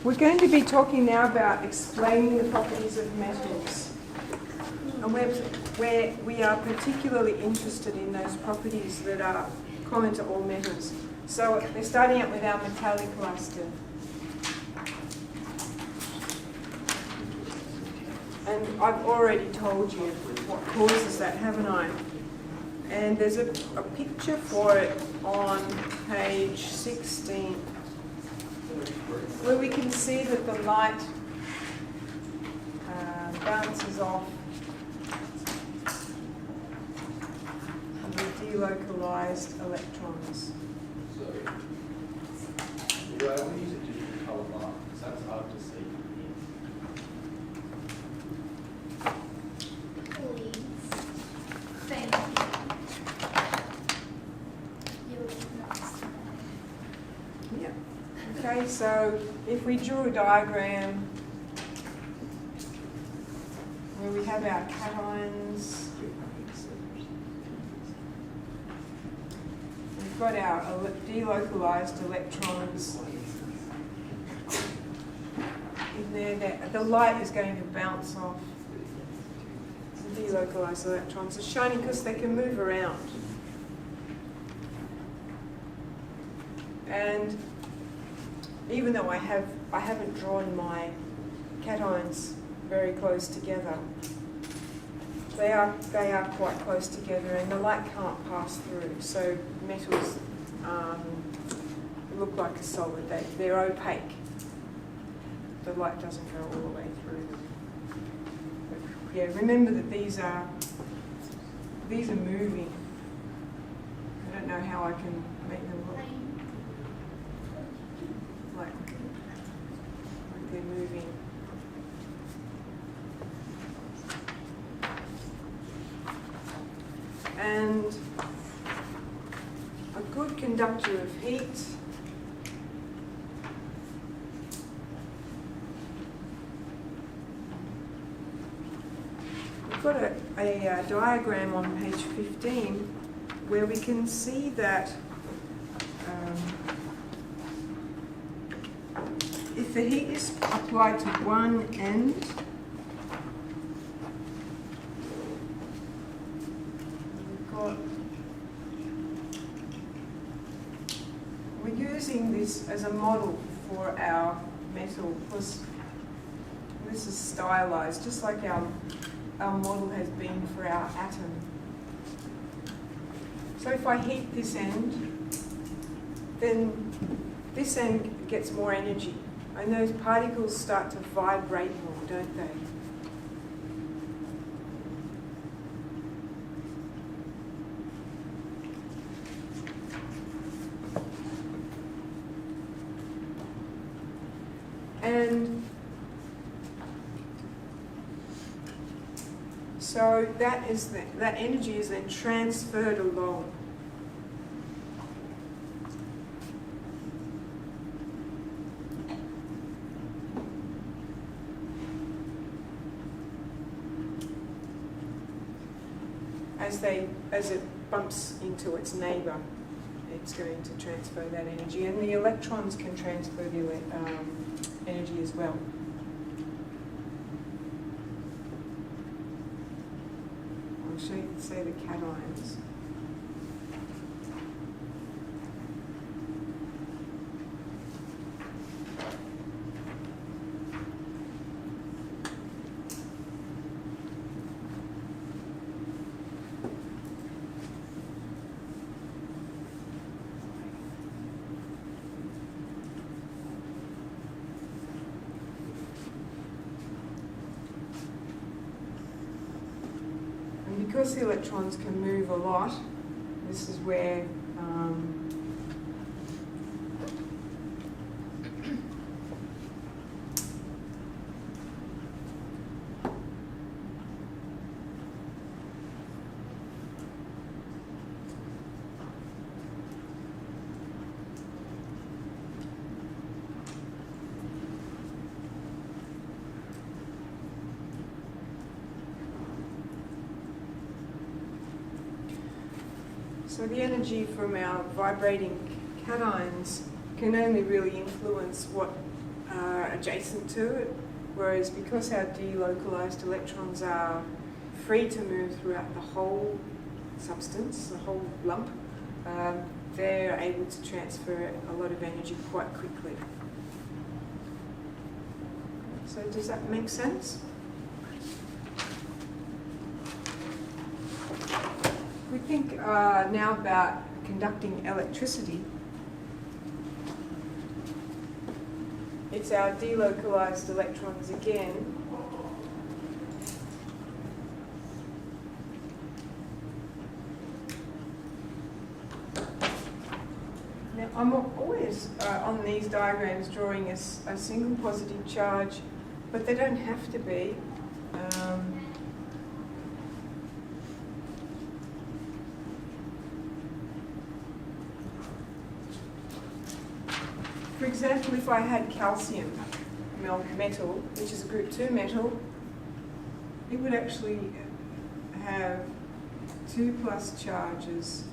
We're going to be talking now about explaining the properties of metals. And where we are particularly interested in those properties that are common to all metals. So we're starting out with our metallic luster. And I've already told you what causes that, haven't I? And there's a picture for it on page 16, where we can see that the light bounces off the delocalized electrons. So, you're able to use a different colour line, because that's hard to see from here. Please. Thank you. Yeah. Okay, so if we drew a diagram where we have our cations, we've got our delocalized electrons in there. The light is going to bounce off the delocalized electrons. It's shining because they can move around. And even though I haven't drawn my cations very close together, they are quite close together, and the light can't pass through. So metals look like a solid. They're opaque. The light doesn't go all the way through them. But yeah, remember that these are moving. I don't know how I can make them look like they're moving. And a good conductor of heat we've got a diagram on page 15 where we can see that if the heat is applied to one end, we're using this as a model for our metal because this is stylized, just like our model has been for our atom. So if I heat this end, then this end gets more energy. And those particles start to vibrate more, don't they? And so that energy is then transferred along. As it bumps into its neighbour, it's going to transfer that energy, and the electrons can transfer the energy as well. I'll show you, say, the cations. Because the electrons can move a lot, this is where so the energy from our vibrating cations can only really influence what are adjacent to it, whereas because our delocalized electrons are free to move throughout the whole substance, the whole lump, they're able to transfer a lot of energy quite quickly. So does that make sense? We think now about conducting electricity. It's our delocalized electrons again. Now, I'm always on these diagrams drawing a single positive charge, but they don't have to be. For example, if I had calcium metal, which is a group 2 metal, it would actually have 2 plus charges.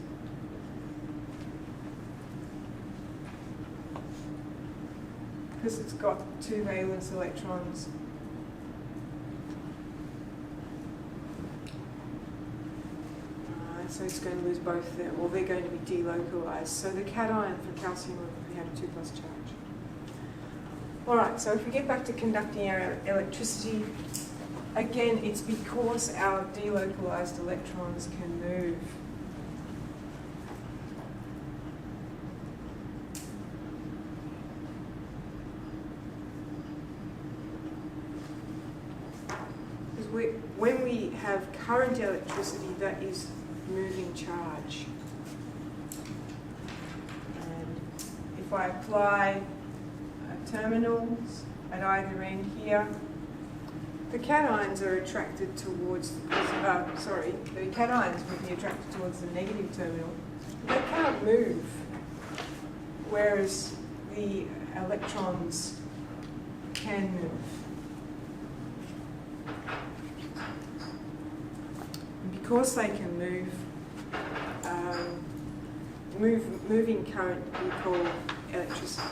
Because it's got 2 valence electrons. So it's going to lose both of them, or they're going to be delocalized. So the cation for calcium would have a 2 plus charge. All right, so if we get back to conducting our electricity, again, it's because our delocalized electrons can move. Because when we have current electricity, that is moving charge. And if I apply terminals at either end here, the cations are attracted towards, the cations would be attracted towards the negative terminal. They can't move, whereas the electrons can move. And because they can move, moving current we call electricity.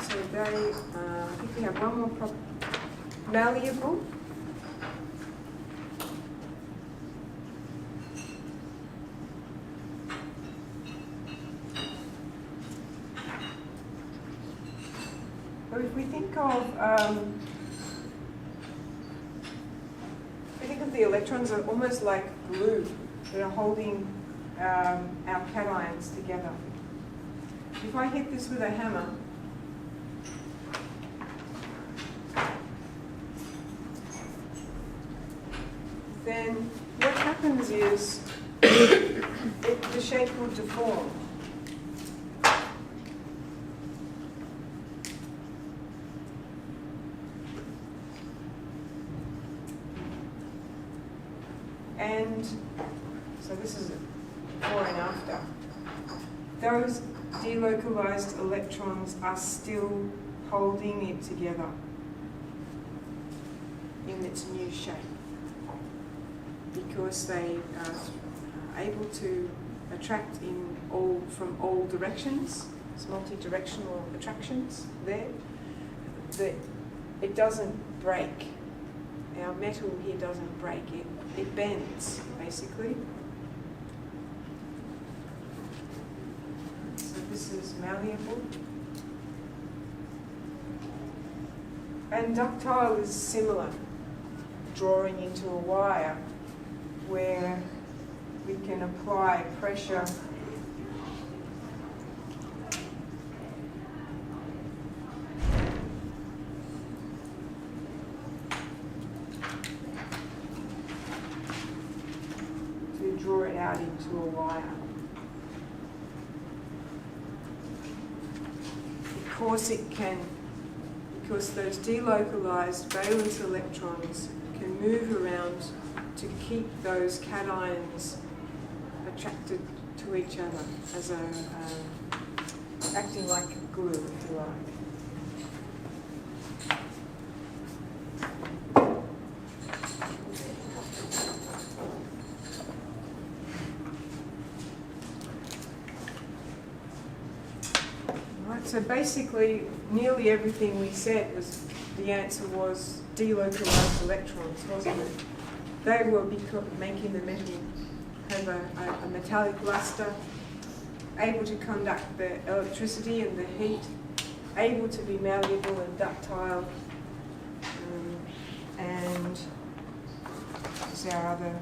So they, I think we have one more problem. Malleable. So if we think of the electrons are almost like glue that are holding our cations together. If I hit this with a hammer, then what happens is the shape will deform. And so this is before and after. Those delocalized electrons are still holding it together in its new shape, because they are able to attract from all directions. It's multi-directional attractions there. It doesn't break. Our metal here doesn't break. It bends, basically. So this is malleable. And ductile is similar, drawing into a wire where we can apply pressure to draw it out into a wire. Because those delocalized valence electrons can move around to keep those cations attracted to each other as acting like glue, if you like. So basically, nearly everything we said was, the answer was delocalized electrons, wasn't it? They were making the metal have a metallic luster, able to conduct the electricity and the heat, able to be malleable and ductile, and is our other,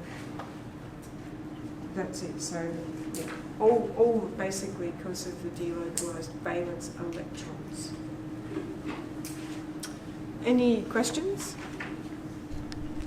that's it. So yeah, all basically because of the delocalized valence electrons. Any questions?